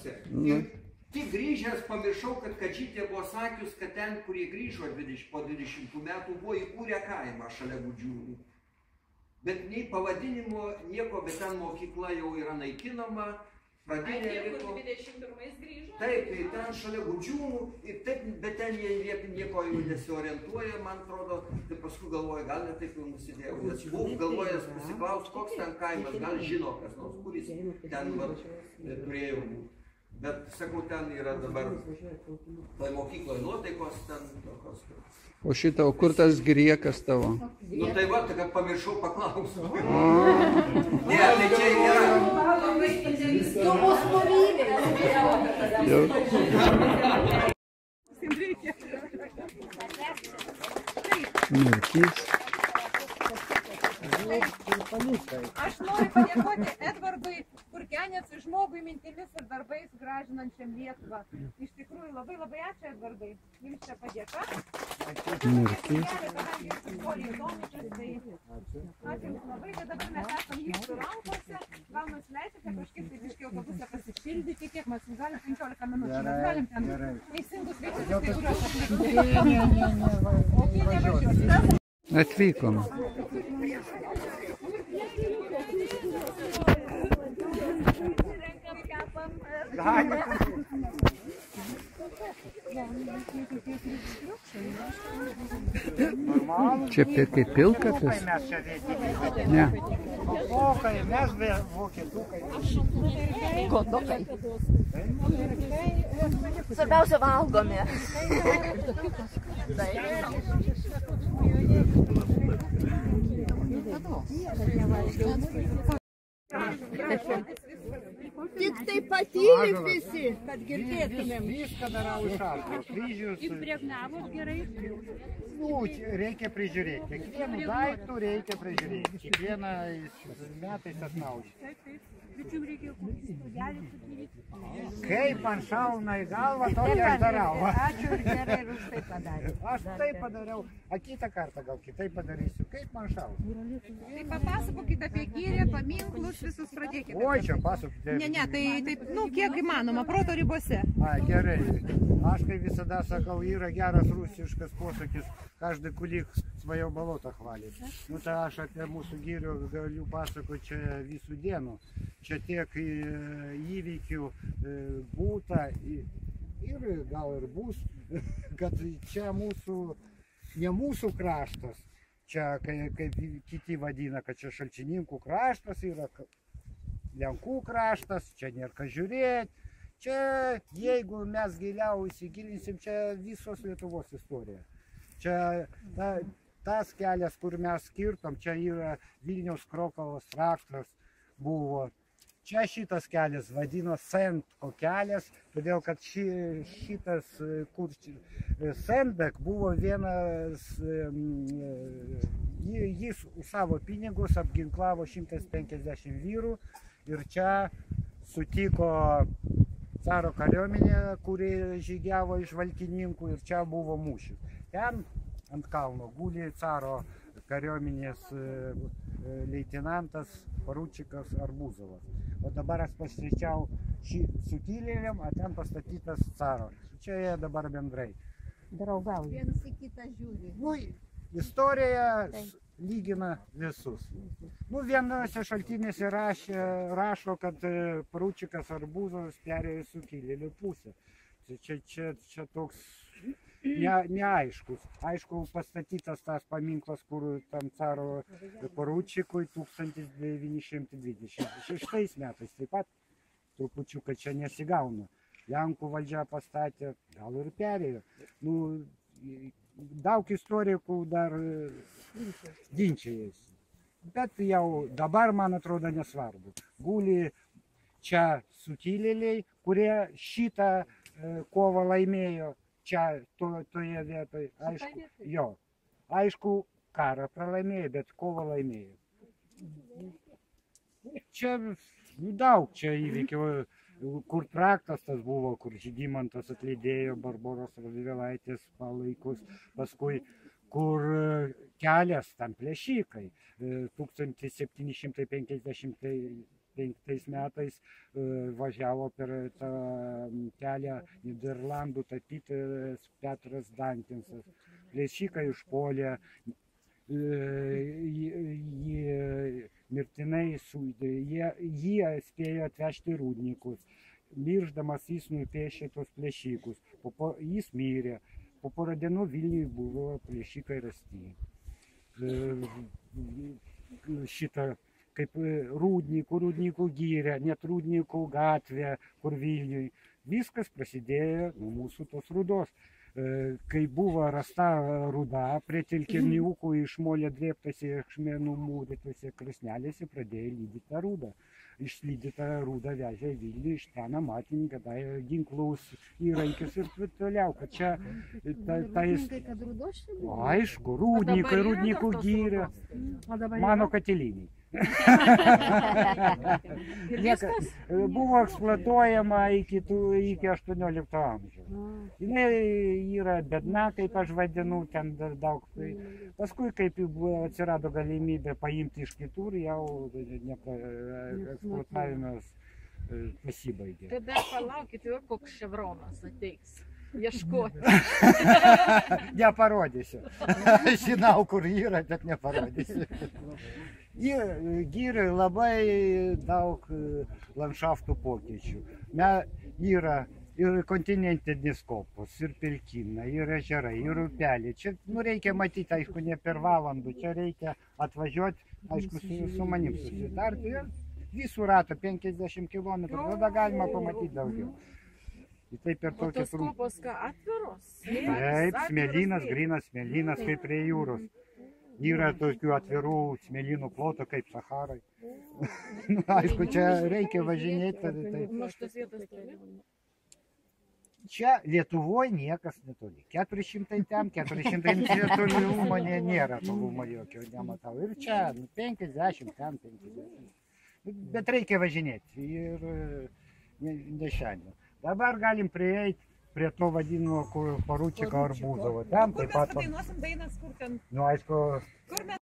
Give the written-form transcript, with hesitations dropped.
pusę. Ir tik grįžęs pamiršau, kad Kadžytė buvo sakius, kad ten, kurie grįžo po 20 metų, buvo įkūrę kaimą šalia Gudžiūnų. Bet nei pavadinimo nieko, bet ten mokykla jau yra naikinama. Pradinė liko. 21 grįžo? Taip, tai ten šalia Gudžiūnų, bet ten jie nieko jau nesiorientuoja, man atrodo. Tai paskui galvoju, gal ne taip jau nusidėjau. Nes buvau galvojęs pasiklaust, koks ten kaimas, gal žino kas nors, kuris ten turėjo būti. Bet, sakau, ten yra dabar toj mokykloje nuotaikos ten tokios. O šitą, o kur tas griekas tavo? Nu tai va, tai kad pamiršau paklausiu. Ne, tai čia yra. Tu mus Mirtys. Aš noriu padėkoti Edvardui Kurkenecui, žmogui mintimis ir darbais gražinančiam Lietuvą. Iš tikrųjų, labai ačiū, Edvardai. Jums čia padėka. Mirtys. Ačiū Jums labai, kad dabar mes esam jūsų rankose. Gal nusileisite kažkaip tai biškai autobusą pasišildyti, kiek mes galim 15 minučių. Mes galim ten teisingus veiksmus, kai kuriuos atlikti. O kai nevažiuos. Atvykom. Čia kaip pilkapis? Ne. Mes vokietukai. Godokai. Svarbiausia valgomi. Tik tai patyli visi, kad girdėtumėm. Viską darau iš arko. Kryžius. Juk priegnavot gerai. Nu, reikia prižiūrėti. Kiekvienų daiktų reikia prižiūrėti. Kiekvienais metais atnaujinti. Bet jums reikėjo kokį studelį sudaryti. Kaip man šauna į galvą, tokį aš darau. Ačiū ir gerai ir už tai padarė. Aš taip padariau, o kitą kartą gal kitaip padarysiu. Kaip man šauna? Tai papasakokite apie gyrę, paminklus, visus pradėkite. Oi, čia pasakokite. Ne, tai taip, nu, kiek įmanoma, proto ribose. Ai, gerai. Aš kaip visada sakau, yra geras rusiškas posakis, každai kulik svojo balotą hvalė. Nu, tai aš apie mūsų gyrių galiu pasakoti čia visų dienų. Čia tiek įvykių būta ir gal ir bus, kad čia mūsų, ne mūsų kraštas, čia kaip kiti vadina, kad čia Šalčininkų kraštas yra, Lenkų kraštas, čia nėra ką žiūrėti. Čia, jeigu mes giliau įsigilinsim, čia visos Lietuvos istorija. Čia tas kelias, kur mes skirtom, čia yra Vilniaus Krokuvos traktas buvo. Čia šitas kelias vadino Sendko kelias, todėl kad šitas, kur Sendbek buvo vienas, jis už savo pinigus apginklavo 150 vyrų ir čia sutiko caro kariuomenė, kuri žygiavo iš valkininkų ir čia buvo mūšis. Ten ant kalno guli caro kariuomenės leitenantas poručikas Arbuzovas. O dabar aš pasveičiau šį sukilėliam, o ten pastatytas caro. Čia jie dabar bendrai. Draugauja. Vienas į kitą žiūri. Nu, istorija lygina visus. Nu, vienose šaltinėse rašo, kad poručikas Arbuzovas perėjo į sukilėlių pusę. Čia toks neaiškus. Aišku, pastatytas tas paminklas, kur tam caro poručikui 1926 metais. Taip pat trupučiuką čia nesigauna. Lenkų valdžia pastatė, gal ir perėjo. Nu, daug istorikų dar ginčijasi. Bet jau dabar, man atrodo, nesvarbu. Guli čia sukilėliai, kurie šitą kovą laimėjo. Čia toje vietoje, aišku, jo. Aišku, karą pralaimėjo, bet kovą laimėjo. Čia daug čia įvykių, kur traktas tas buvo, kur Žygimantas atlydėjo Barboros Radvilaitės palaikus, paskui kur kelias tam plėšikai 1750 1995 metais važiavo per tą kelią Niderlandų tapytojas Petras Dankinsas. Plėšikai užpuolė, jį mirtinai sužeidė, jį spėjo atvežti rūdnikus. Mirždamas jis nupiešė tos plėšikus, jis mirė, po porą dienų Vilniuje buvo plėšikai rasti. Šitą kaip rūdnikų gyrė, net rūdnikų gatvė, kur Vilniuje. Viskas prasidėjo nuo mūsų tos rūdos. Kai buvo rasta rūda prie telkiniukų iš molio drėbtose akmenų mūrytose krosnelėse, pradėjo lydyti tą rūdą. Išlydytą rūdą vežė į Vilnių, iš ten amatininkai davė ginklus, įrankius ir toliau, kad čia aišku, rūdnikų gyrė, mano katiliniai. Buvo eksploatuojama iki 18 amžiaus. Jis yra bedna, kaip aš vadinu, ten daug. Paskui, kaip atsirado galimybė paimti iš kitur, jau eksploatavimas pasibaigė. Tada palaukit, ir koks ševronas ateiks. Ieškoti. Neparodysiu. Žinau, kur yra, bet neparodysiu. Gyrė labai daug landšaftų pokyčių. Yra ir kontinentinis kopos, ir pelkynai, ir ežerai, ir upeliai. Čia reikia matyti, aišku, ne per valandų. Čia reikia atvažiuoti, aišku, su manim susitarti. Visų ratą 50 km, tada galima pamatyti daugiau. O tos kopos ką, atviros? Taip, smėlynas, grynas smėlynas, kaip prie jūros. Yra tokių atvirų smėlynų plotų kaip Saharai. Aišku, čia reikia važinėti. Nuo šitos vietos toli? Čia Lietuvoje niekas netoli. 400 ten, 400 tolumo nėra, tolumo jokio nematau. Ir čia 50 ten, 50. Bet reikia važinėti ir ne šiandien. Dabar galim prieiti prie to vadinimo poručiko Arbūzovo. Ten taip pat. Kur mes dainuosim dainas, kur ten? Nu, aišku. Kur mes